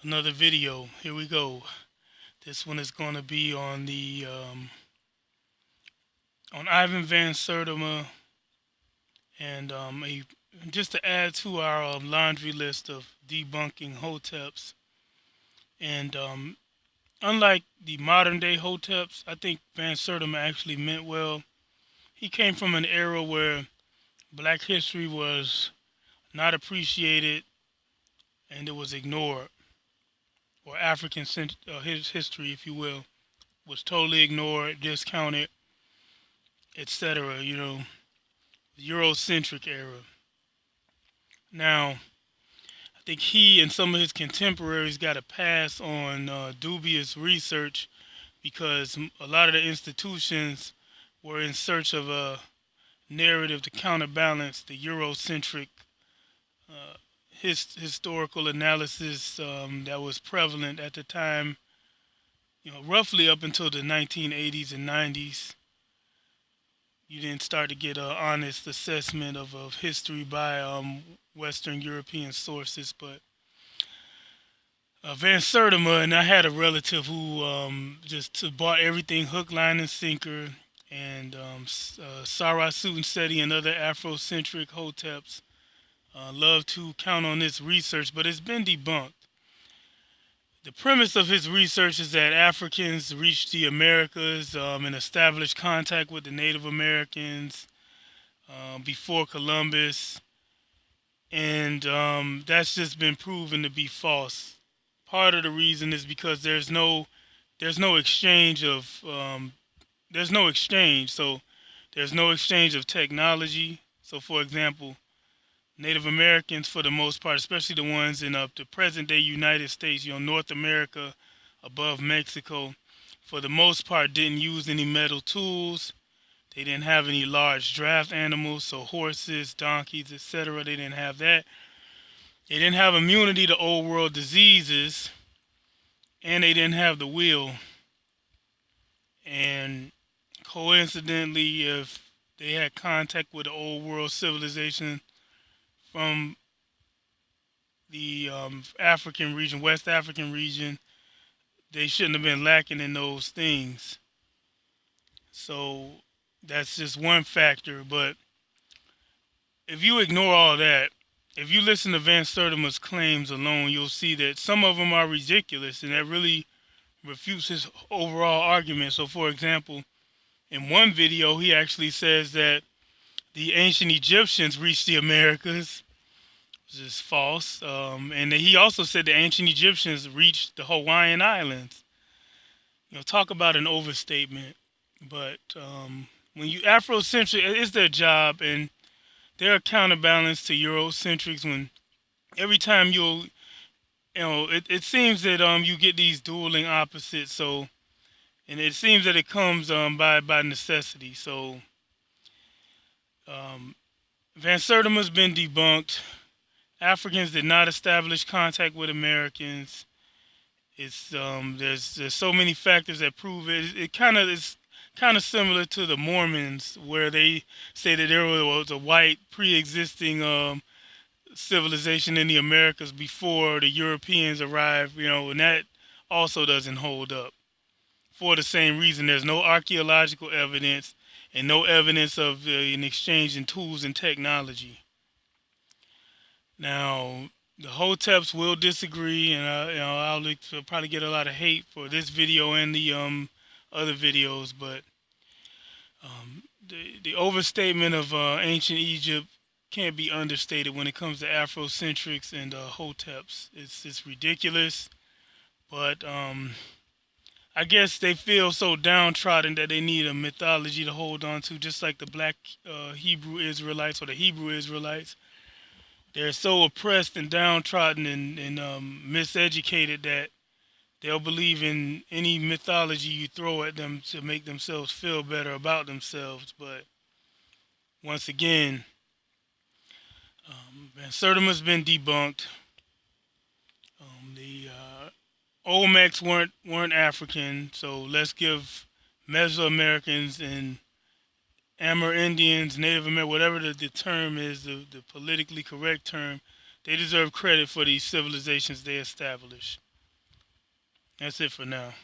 Another video. Here we go. This one is going to be on the on Ivan Van Sertima, and just to add to our laundry list of debunking hoteps. And unlike the modern day hoteps, I think Van Sertima actually meant well. He came from an era where Black history was not appreciated and it was ignored, or his history, if you will, was totally ignored, discounted, etc. The Eurocentric era. Now, I think he and some of his contemporaries got a pass on dubious research because a lot of the institutions were in search of a narrative to counterbalance the Eurocentric uh, historical analysis that was prevalent at the time, roughly up until the 1980s and 90s. You didn't start to get an honest assessment of history by Western European sources. But Van Sertima, and I had a relative who just bought everything hook, line, and sinker, and Sarah Seti and other Afrocentric hoteps love to count on this research, but it's been debunked. The premise of his research is that Africans reached the Americas and established contact with the Native Americans before Columbus, and that's just been proven to be false. Part of the reason is because there's no exchange of there's no exchange, so there's no exchange of technology. So, for example, Native Americans, for the most part, especially the ones in the present-day United States, North America, above Mexico, for the most part, didn't use any metal tools. They didn't have any large draft animals, so horses, donkeys, etc. They didn't have that. They didn't have immunity to old world diseases, and they didn't have the wheel. And coincidentally, if they had contact with the old world civilization from the African region, West African region, they shouldn't have been lacking in those things. So that's just one factor. But if you ignore all that, if you listen to Van Sertima's claims alone, you'll see that some of them are ridiculous, and that really refutes his overall argument. So, for example, in one video, he actually says that the ancient Egyptians reached the Americas, which is false. And he also said the ancient Egyptians reached the Hawaiian Islands. Talk about an overstatement. But when you Afrocentric, it's their job, and they're a counterbalance to Eurocentrics. When every time it seems that you get these dueling opposites. So, and it seems that it comes by necessity. So, Van Sertima's been debunked. Africans did not establish contact with Americans. It's there's so many factors that prove it. It kind of is kind of similar to the Mormons, where they say that there was a white pre-existing civilization in the Americas before the Europeans arrived. And that also doesn't hold up for the same reason. There's no archaeological evidence and no evidence of an exchange in tools and technology. Now, the Hoteps will disagree, and I'll probably get a lot of hate for this video and the other videos. But the overstatement of ancient Egypt can't be understated when it comes to Afrocentrics and Hoteps. It's ridiculous, but I guess they feel so downtrodden that they need a mythology to hold on to, just like the Black Hebrew Israelites or the Hebrew Israelites. They're so oppressed and downtrodden and miseducated that they'll believe in any mythology you throw at them to make themselves feel better about themselves. But once again, Van Sertima's been debunked. The Olmecs weren't African, so let's give Mesoamericans and Amerindians, Native American, whatever the term is, the politically correct term, they deserve credit for these civilizations they established. That's it for now.